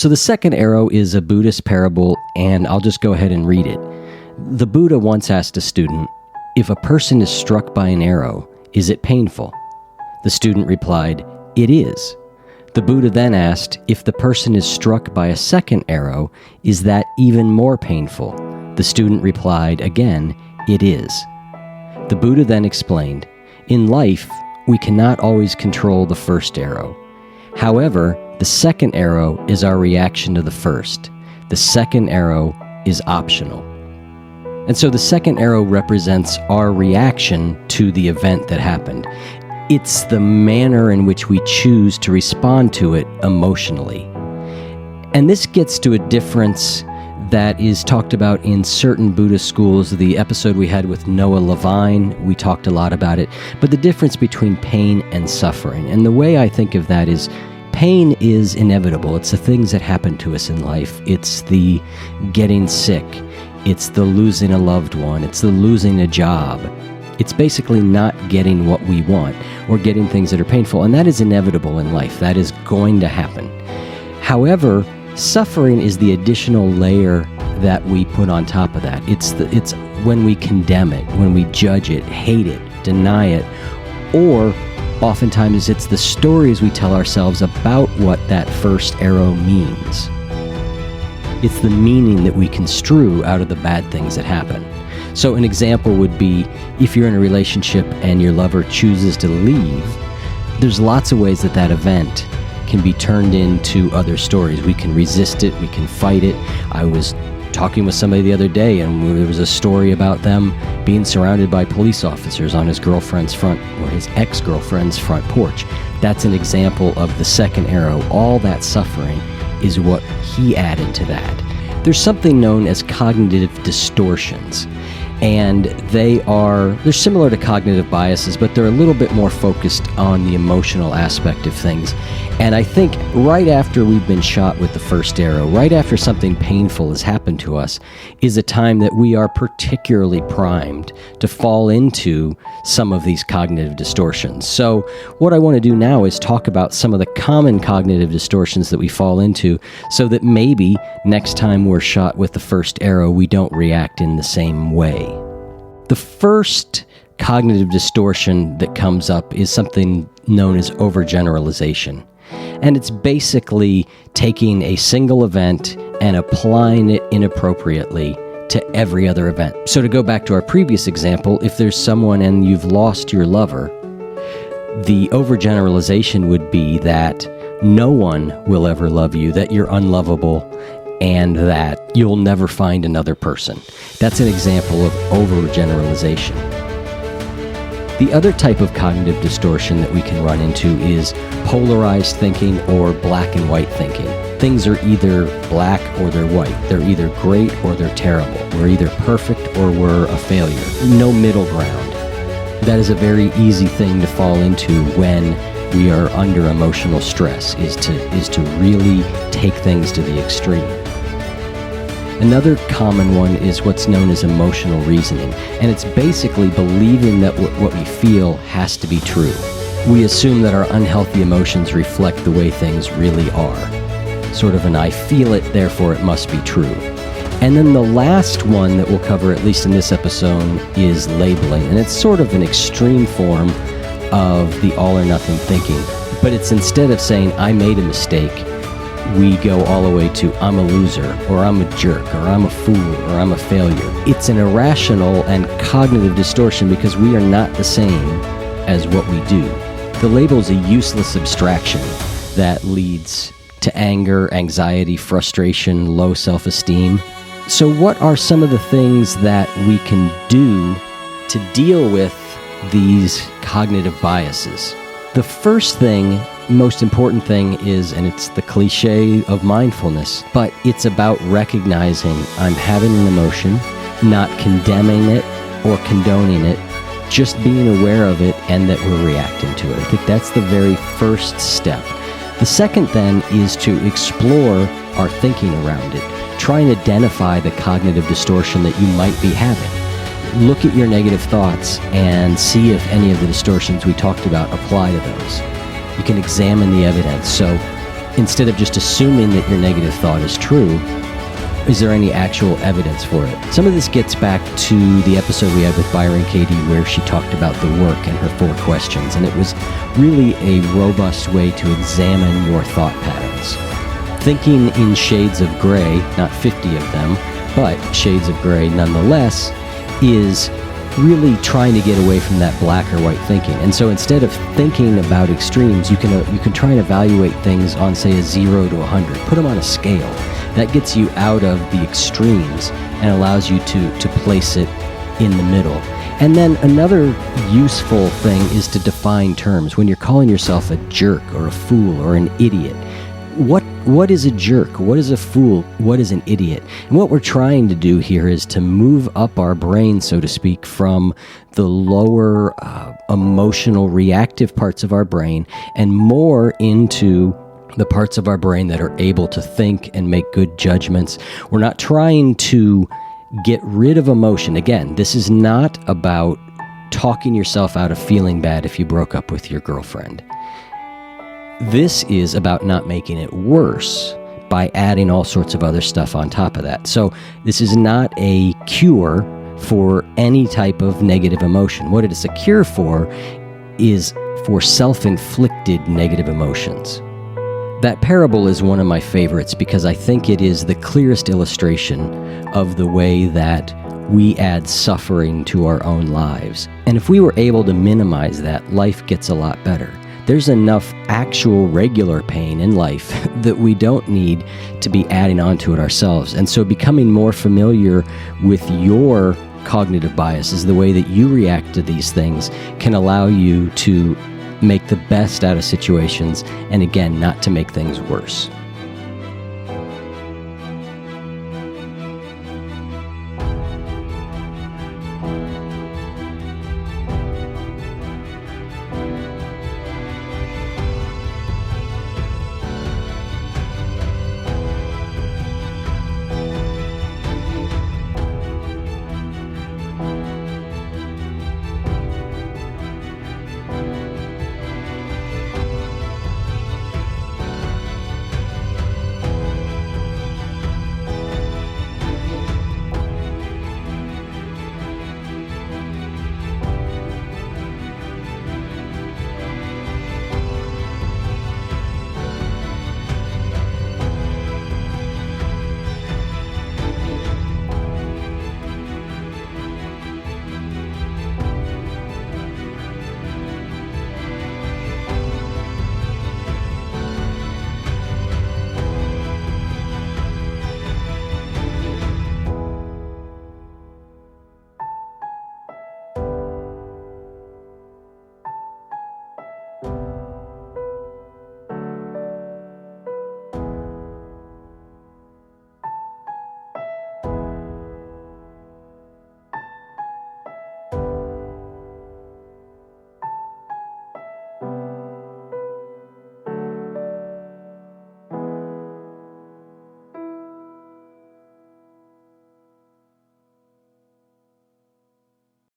So the second arrow is a Buddhist parable, and I'll just go ahead and read it. The Buddha once asked a student, "If a person is struck by an arrow, is it painful?" The student replied, "It is." The Buddha then asked, "If the person is struck by a second arrow, is that even more painful?" The student replied again, "It is." The Buddha then explained, "In life, we cannot always control the first arrow. However, the second arrow is our reaction to the first. The second arrow is optional." And so the second arrow represents our reaction to the event that happened. It's the manner in which we choose to respond to it emotionally. And this gets to a difference that is talked about in certain Buddhist schools. The episode we had with Noah Levine, we talked a lot about it. But the difference between pain and suffering. And the way I think of that is pain is inevitable. It's the things that happen to us in life. It's the getting sick. It's the losing a loved one. It's the losing a job. It's basically not getting what we want or getting things that are painful. And that is inevitable in life. That is going to happen. However, suffering is the additional layer that we put on top of that. It's when we condemn it, when we judge it, hate it, deny it, or oftentimes it's the stories we tell ourselves about what that first arrow means. It's the meaning that we construe out of the bad things that happen. So an example would be if you're in a relationship and your lover chooses to leave, there's lots of ways that that event can be turned into other stories. We can resist it, we can fight it. I was talking with somebody the other day and there was a story about them being surrounded by police officers on his girlfriend's front or his ex-girlfriend's front porch. That's an example of the second arrow. All that suffering is what he added to that. There's something known as cognitive distortions. And they're similar to cognitive biases, but they're a little bit more focused on the emotional aspect of things. And I think right after we've been shot with the first arrow, right after something painful has happened to us, is a time that we are particularly primed to fall into some of these cognitive distortions. So what I want to do now is talk about some of the common cognitive distortions that we fall into so that maybe next time we're shot with the first arrow, we don't react in the same way. The first cognitive distortion that comes up is something known as overgeneralization. And it's basically taking a single event and applying it inappropriately to every other event. So to go back to our previous example, if there's someone and you've lost your lover, the overgeneralization would be that no one will ever love you, that you're unlovable, and that you'll never find another person. That's an example of overgeneralization. The other type of cognitive distortion that we can run into is polarized thinking or black and white thinking. Things are either black or they're white. They're either great or they're terrible. We're either perfect or we're a failure. No middle ground. That is a very easy thing to fall into when we are under emotional stress, is to really take things to the extreme. Another common one is what's known as emotional reasoning, and it's basically believing that what we feel has to be true. We assume that our unhealthy emotions reflect the way things really are. Sort of an I feel it, therefore it must be true. And then the last one that we'll cover, at least in this episode, is labeling, and it's sort of an extreme form of the all or nothing thinking. But it's instead of saying, I made a mistake, we go all the way to I'm a loser, or I'm a jerk, or I'm a fool, or I'm a failure. It's an irrational and cognitive distortion because we are not the same as what we do. The label is a useless abstraction that leads to anger, anxiety, frustration, low self-esteem. So what are some of the things that we can do to deal with these cognitive biases? The first thing, most important thing is, and it's the cliche of mindfulness, but it's about recognizing I'm having an emotion, not condemning it or condoning it, just being aware of it and that we're reacting to it. I think that's the very first step. The second then is to explore our thinking around it. Try and identify the cognitive distortion that you might be having. Look at your negative thoughts and see if any of the distortions we talked about apply to those. You can examine the evidence. So instead of just assuming that your negative thought is true, is there any actual evidence for it? Some of this gets back to the episode we had with Byron Katie where she talked about the work and her 4 questions, and it was really a robust way to examine your thought patterns. Thinking in shades of gray, not 50 of them, but shades of gray nonetheless, is really trying to get away from that black or white thinking. And so instead of thinking about extremes, you can try and evaluate things on, say, a 0 to 100. Put them on a scale. That gets you out of the extremes and allows you to place it in the middle. And then another useful thing is to define terms. When you're calling yourself a jerk or a fool or an idiot, what is a jerk? What is a fool? What is an idiot? And what we're trying to do here is to move up our brain, so to speak, from the lower emotional reactive parts of our brain and more into the parts of our brain that are able to think and make good judgments. We're not trying to get rid of emotion. Again, this is not about talking yourself out of feeling bad if you broke up with your girlfriend. This is about not making it worse by adding all sorts of other stuff on top of that. So this is not a cure for any type of negative emotion. What it is a cure for is for self-inflicted negative emotions. That parable is one of my favorites because I think it is the clearest illustration of the way that we add suffering to our own lives. And if we were able to minimize that, life gets a lot better. There's enough actual regular pain in life that we don't need to be adding onto it ourselves. And so becoming more familiar with your cognitive biases, the way that you react to these things, can allow you to make the best out of situations, and again, not to make things worse.